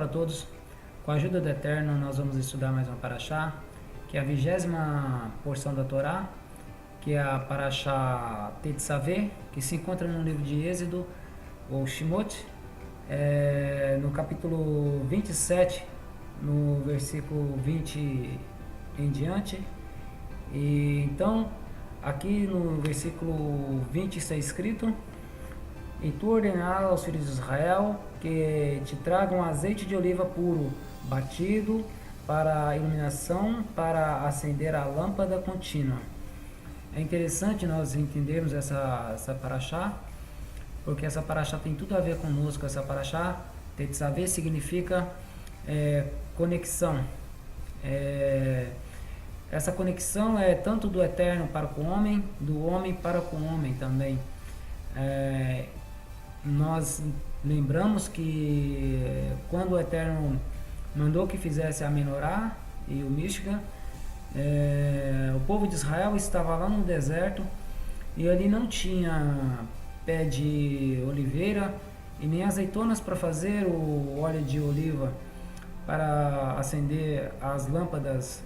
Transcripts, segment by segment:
todos. Com a ajuda do Eterno, nós vamos estudar mais uma paraxá, que é a 20ª porção da Torá, que é a paraxá Tetzaveh, que se encontra no livro de Êxodo, ou Shemot, no capítulo 27, no versículo 20 em diante. E então, aqui no versículo 20 está escrito: E tu ordenarás aos filhos de Israel que te tragam azeite de oliva puro, batido, para a iluminação, para acender a lâmpada contínua. É interessante nós entendermos essa paraxá, porque essa paraxá tem tudo a ver conosco. Essa paraxá, Tetzaveh, significa conexão. Essa conexão é tanto do Eterno para com o homem, do homem para com o homem também. Nós lembramos que quando o Eterno mandou que fizesse a Menorá e o Mishkan, o povo de Israel estava lá no deserto e ali não tinha pé de oliveira e nem azeitonas para fazer o óleo de oliva para acender as lâmpadas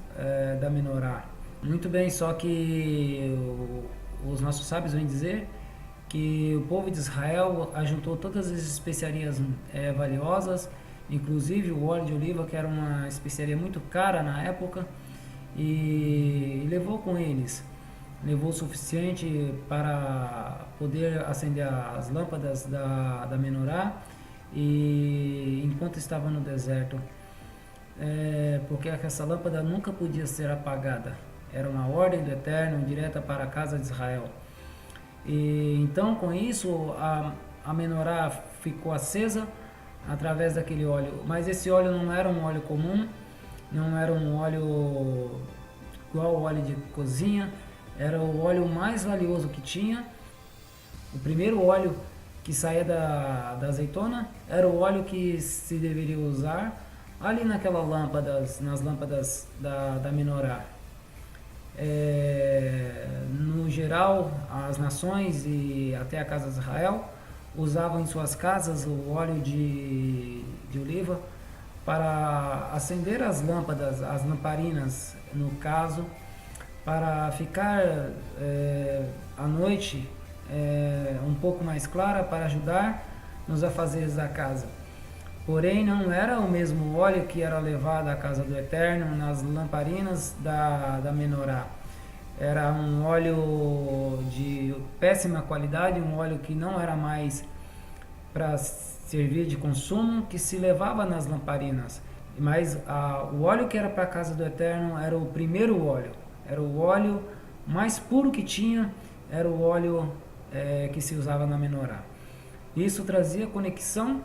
da Menorá. Muito bem, só que os nossos sábios vêm dizer que o povo de Israel ajuntou todas as especiarias valiosas, inclusive o óleo de oliva, que era uma especiaria muito cara na época, e levou com eles. Levou o suficiente para poder acender as lâmpadas da Menorá, e enquanto estava no deserto, porque essa lâmpada nunca podia ser apagada. Era uma ordem do Eterno direta para a casa de Israel. E então, com isso, a Menorá ficou acesa através daquele óleo. Mas esse óleo não era um óleo comum, não era um óleo igual ao óleo de cozinha, era o óleo mais valioso que tinha. O primeiro óleo que saía da azeitona era o óleo que se deveria usar ali nas lâmpadas da Menorá. No geral, as nações e até a casa de Israel usavam em suas casas o óleo de oliva para acender as lâmpadas, as lamparinas, no caso, para ficar à noite um pouco mais clara, para ajudar nos afazeres da casa. Porém, não era o mesmo óleo que era levado à casa do Eterno nas lamparinas da Menorá. Era um óleo de péssima qualidade, um óleo que não era mais para servir de consumo, que se levava nas lamparinas. Mas o óleo que era para a casa do Eterno era o primeiro óleo. Era o óleo mais puro que tinha, era o óleo que se usava na Menorá. Isso trazia conexão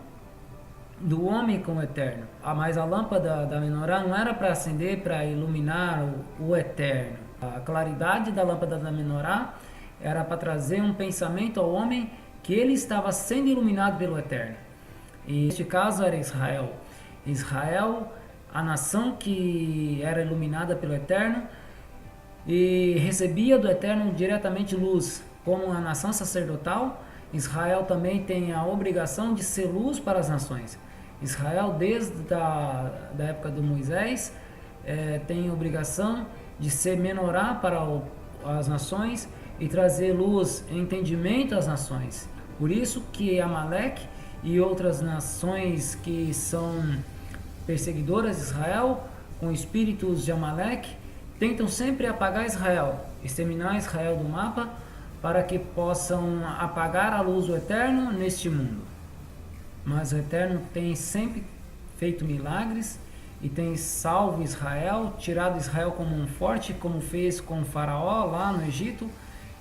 do homem com o Eterno. Mas a lâmpada da Menorá não era para acender, para iluminar o Eterno. A claridade da lâmpada da Menorá era para trazer um pensamento ao homem que ele estava sendo iluminado pelo Eterno. E neste caso era Israel. Israel, a nação que era iluminada pelo Eterno e recebia do Eterno diretamente luz. Como a nação sacerdotal, Israel também tem a obrigação de ser luz para as nações. Israel, desde a época de Moisés, tem a obrigação de ser Menorá para as nações e trazer luz e entendimento às nações. Por isso que Amaleque e outras nações que são perseguidoras de Israel, com espíritos de Amaleque, tentam sempre apagar Israel, exterminar Israel do mapa, para que possam apagar a luz do Eterno neste mundo. Mas o Eterno tem sempre feito milagres e tem salvo Israel, tirado Israel como um forte, como fez com o faraó lá no Egito,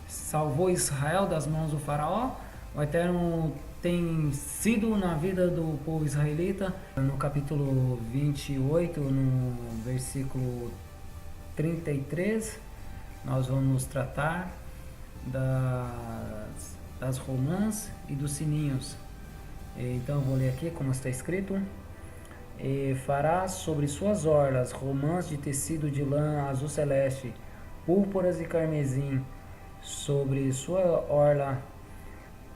salvou Israel das mãos do faraó. O Eterno tem sido na vida do povo israelita. No capítulo 28, no versículo 33, nós vamos tratar das romãs e dos sininhos. Então eu vou ler aqui como está escrito: fará sobre suas orlas romãs de tecido de lã azul celeste, púrpuras e carmesim, sobre sua orla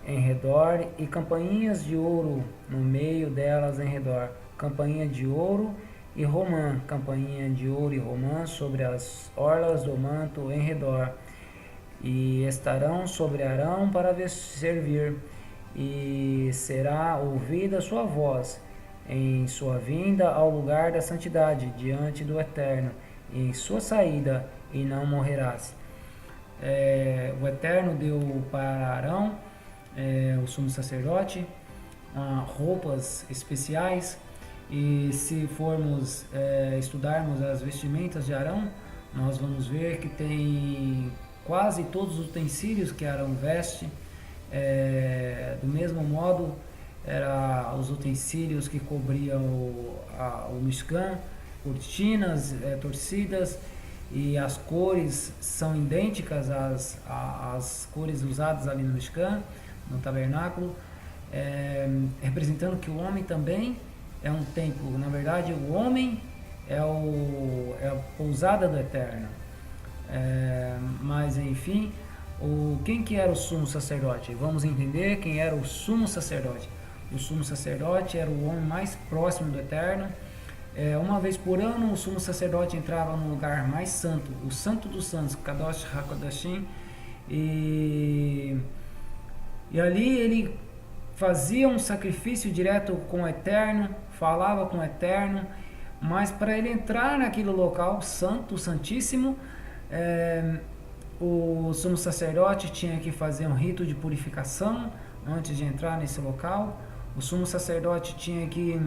em redor, e campainhas de ouro no meio delas em redor. campainha de ouro e romã, campainha de ouro e romã sobre as orlas do manto em redor, e estarão sobre Arão para servir, e será ouvida sua voz em sua vinda ao lugar da santidade diante do Eterno, e em sua saída, e não morrerás. O Eterno deu para Arão, o sumo sacerdote, roupas especiais, e se formos estudarmos as vestimentas de Arão, nós vamos ver que tem quase todos os utensílios que Arão veste. Do mesmo modo, eram os utensílios que cobriam o Mishkan, cortinas torcidas, e as cores são idênticas às cores usadas ali no Mishkan, no tabernáculo, representando que o homem também é um templo. Na verdade, o homem é a pousada do Eterno. Mas enfim, quem que era o sumo sacerdote? Vamos entender quem era o sumo sacerdote. O sumo sacerdote era o homem mais próximo do Eterno. Uma vez por ano, o sumo sacerdote entrava no lugar mais santo, o Santo dos Santos, Kadosh HaKodashim, e ali ele fazia um sacrifício direto com o Eterno, falava com o Eterno, mas para ele entrar naquele local santo, santíssimo, o sumo sacerdote tinha que fazer um rito de purificação antes de entrar nesse local. O sumo sacerdote tinha que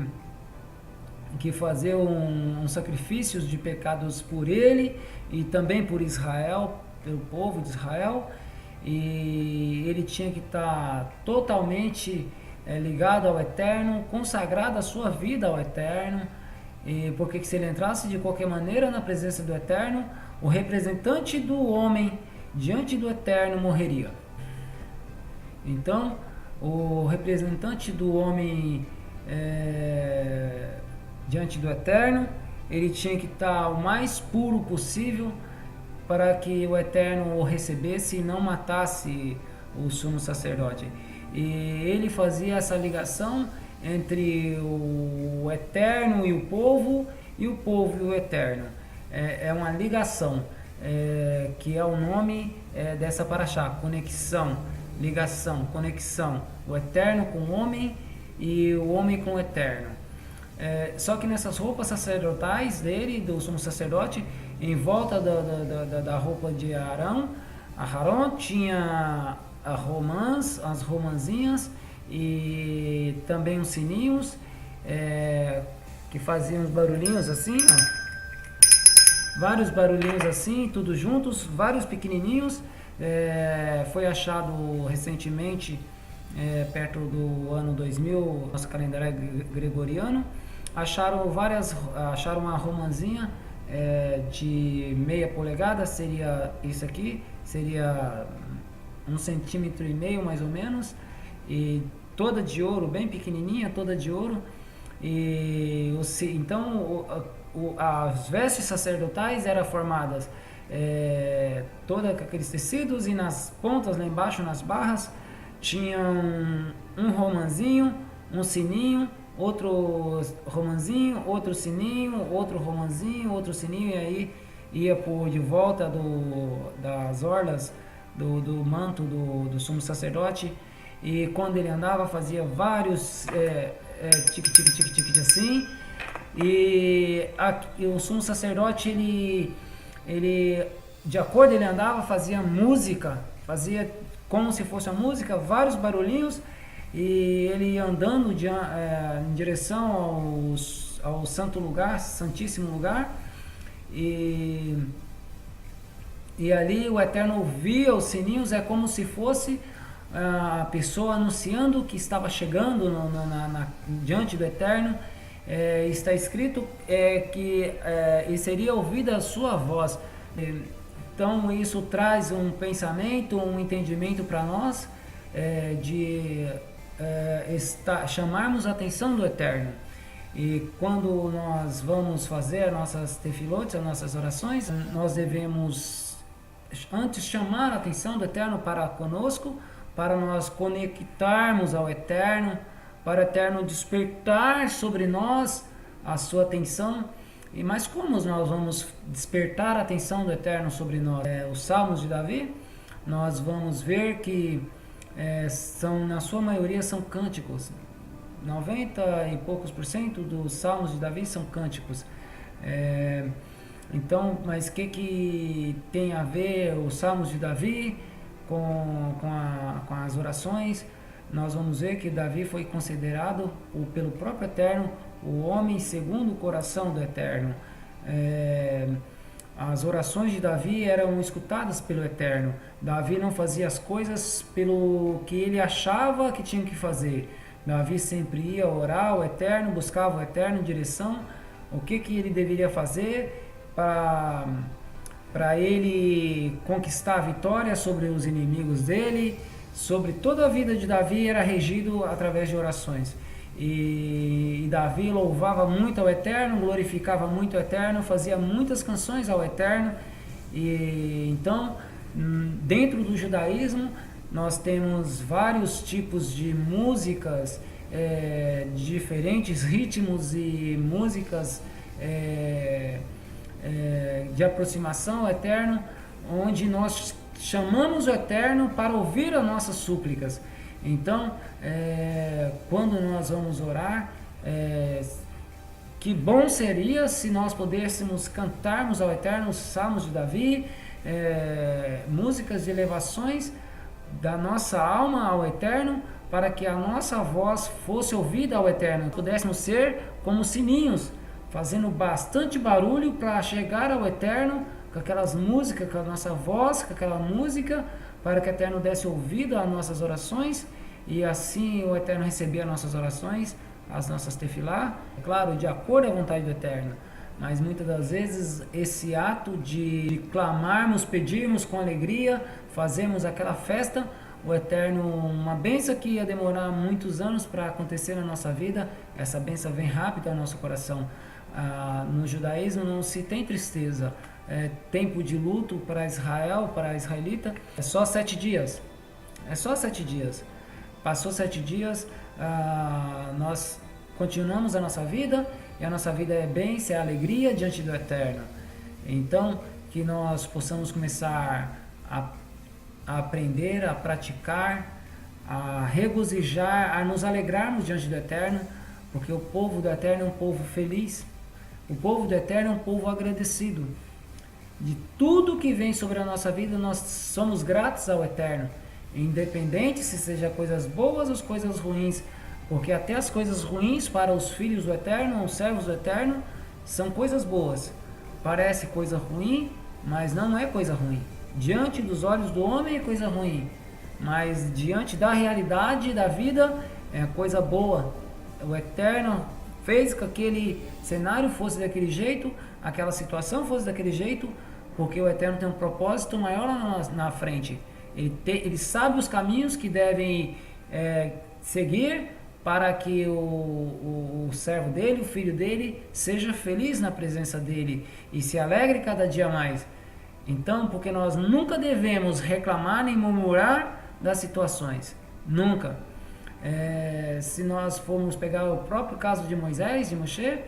fazer um sacrifício de pecados por ele e também por Israel, pelo povo de Israel, e ele tinha que estar totalmente ligado ao Eterno, consagrado a sua vida ao Eterno, porque se ele entrasse de qualquer maneira na presença do Eterno, o representante do homem diante do Eterno morreria. Então, o representante do homem diante do Eterno, ele tinha que estar o mais puro possível para que o Eterno o recebesse e não matasse o sumo sacerdote. E ele fazia essa ligação entre o Eterno e o povo e o Eterno. É uma ligação, que é o nome dessa paraxá, conexão, ligação, conexão, o Eterno com o homem e o homem com o Eterno. Só que nessas roupas sacerdotais dele, do sumo sacerdote, em volta da roupa de Arão, tinha as romãzinhas e também os sininhos que faziam os barulhinhos assim, ó. Vários barulhinhos assim, tudo juntos, vários pequenininhos. Foi achado recentemente, perto do ano 2000, nosso calendário gregoriano. Acharam uma romãzinha de meia polegada, seria isso aqui, seria 1,5 centímetro mais ou menos, e toda de ouro, bem pequenininha, toda de ouro. E então as vestes sacerdotais eram formadas todos aqueles tecidos, e nas pontas, lá embaixo, nas barras, tinham um romãzinho, um sininho, outro romãzinho, outro sininho, outro romãzinho, outro sininho, e aí ia por de volta das orlas do manto do sumo sacerdote, e quando ele andava fazia vários tique assim, e o sumo sacerdote ele de acordo ele andava, fazia música, fazia como se fosse a música, vários barulhinhos, e ele andando em direção ao santo lugar, santíssimo lugar, e ali o Eterno ouvia os sininhos, é como se fosse a pessoa anunciando que estava chegando diante do Eterno. Está escrito que seria ouvida a sua voz. Então isso traz um pensamento, um entendimento para nós, de chamarmos a atenção do Eterno. E quando nós vamos fazer nossas tefilotes, as nossas orações, nós devemos antes chamar a atenção do Eterno para conosco, para nós conectarmos ao Eterno, para o Eterno despertar sobre nós a sua atenção. Mas como nós vamos despertar a atenção do Eterno sobre nós? Os Salmos de Davi, nós vamos ver que na sua maioria são cânticos. 90 e poucos por cento dos Salmos de Davi são cânticos. Então, mas o que tem a ver os Salmos de Davi com as orações? Nós vamos ver que Davi foi considerado pelo próprio Eterno o homem segundo o coração do Eterno. As orações de Davi eram escutadas pelo Eterno. Davi não fazia as coisas pelo que ele achava que tinha que fazer. Davi sempre ia orar ao Eterno, buscava o Eterno em direção, o que ele deveria fazer para ele conquistar a vitória sobre os inimigos dele. Sobre toda a vida de Davi era regido através de orações. E Davi louvava muito ao Eterno, glorificava muito ao Eterno, fazia muitas canções ao Eterno. E então, dentro do judaísmo, nós temos vários tipos de músicas, diferentes ritmos e músicas de aproximação ao Eterno, onde nós chamamos o Eterno para ouvir as nossas súplicas. Então, quando nós vamos orar, que bom seria se nós pudéssemos cantarmos ao Eterno os Salmos de Davi, músicas de elevações da nossa alma ao Eterno, para que a nossa voz fosse ouvida ao Eterno. Pudéssemos ser como sininhos, fazendo bastante barulho para chegar ao Eterno, com aquelas músicas, com a nossa voz, com aquela música, para que o Eterno desse ouvido às nossas orações, e assim o Eterno recebia as nossas orações, as nossas tefilá, claro, de acordo à vontade do Eterno. Mas muitas das vezes esse ato de clamarmos, pedirmos com alegria, fazermos aquela festa, o Eterno, uma bênção que ia demorar muitos anos para acontecer na nossa vida, essa bênção vem rápido ao nosso coração. No judaísmo não se tem tristeza. Tempo de luto para Israel, para a israelita, é só 7 dias. É só 7 dias. Passou 7 dias, nós continuamos a nossa vida, e a nossa vida é bênção, é alegria diante do Eterno. Então, que nós possamos começar a aprender, a praticar, a regozijar, a nos alegrarmos diante do Eterno, porque o povo do Eterno é um povo feliz. O povo do Eterno é um povo agradecido. De tudo que vem sobre a nossa vida, nós somos gratos ao Eterno, independente se seja coisas boas ou coisas ruins, porque até as coisas ruins para os filhos do Eterno, os servos do Eterno, são coisas boas. Parece coisa ruim, mas não é coisa ruim. Diante dos olhos do homem é coisa ruim, mas diante da realidade da vida é coisa boa. O Eterno fez com que aquele cenário fosse daquele jeito, aquela situação fosse daquele jeito, porque o Eterno tem um propósito maior na frente. Ele sabe os caminhos que devem seguir para que o servo dele, o filho dele, seja feliz na presença dele e se alegre cada dia mais. Então, porque nós nunca devemos reclamar nem murmurar das situações. Nunca. Se nós formos pegar o próprio caso de Moisés, de Moshe,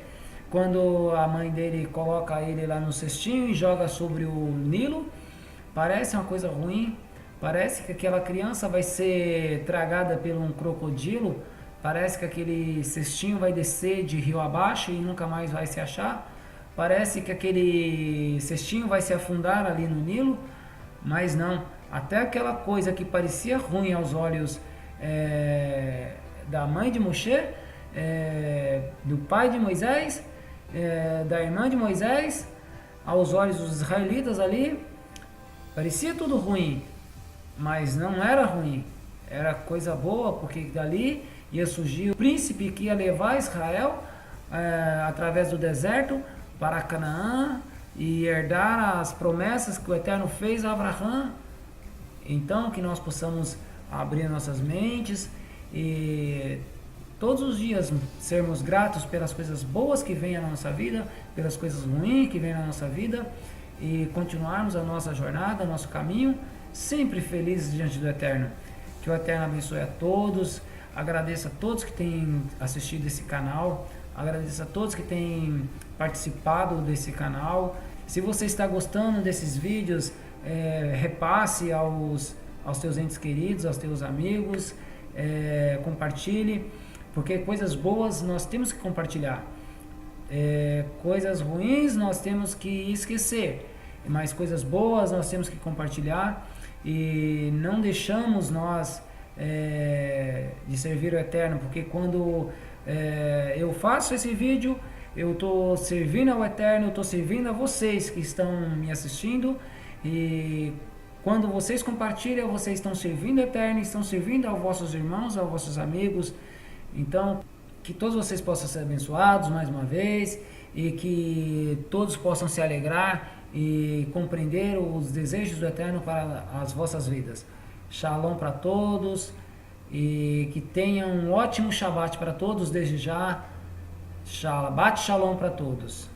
quando a mãe dele coloca ele lá no cestinho e joga sobre o Nilo, parece uma coisa ruim, parece que aquela criança vai ser tragada por um crocodilo, parece que aquele cestinho vai descer de rio abaixo e nunca mais vai se achar, parece que aquele cestinho vai se afundar ali no Nilo, mas não, até aquela coisa que parecia ruim aos olhos da mãe de Moshe, do pai de Moisés, da irmã de Moisés, aos olhos dos israelitas ali, parecia tudo ruim, mas não era ruim, era coisa boa, porque dali ia surgir o príncipe que ia levar Israel através do deserto para Canaã e herdar as promessas que o Eterno fez a Abraão. Então, que nós possamos abrir nossas mentes e todos os dias sermos gratos pelas coisas boas que vêm na nossa vida, pelas coisas ruins que vêm na nossa vida, e continuarmos a nossa jornada, nosso caminho, sempre felizes diante do Eterno. Que o Eterno abençoe a todos, Agradeço a todos que têm assistido esse canal. Agradeço a todos que têm participado desse canal. Se você está gostando desses vídeos, repasse aos teus entes queridos, aos teus amigos, compartilhe, porque coisas boas nós temos que compartilhar. Coisas ruins nós temos que esquecer, mas coisas boas nós temos que compartilhar, e não deixamos nós de servir o Eterno, porque quando eu faço esse vídeo, eu estou servindo ao Eterno, eu estou servindo a vocês que estão me assistindo, e quando vocês compartilham, vocês estão servindo o Eterno, estão servindo aos vossos irmãos, aos vossos amigos. Então, que todos vocês possam ser abençoados mais uma vez, e que todos possam se alegrar e compreender os desejos do Eterno para as vossas vidas. Shalom para todos, e que tenham um ótimo Shabbat para todos desde já. Shabbat Shalom para todos.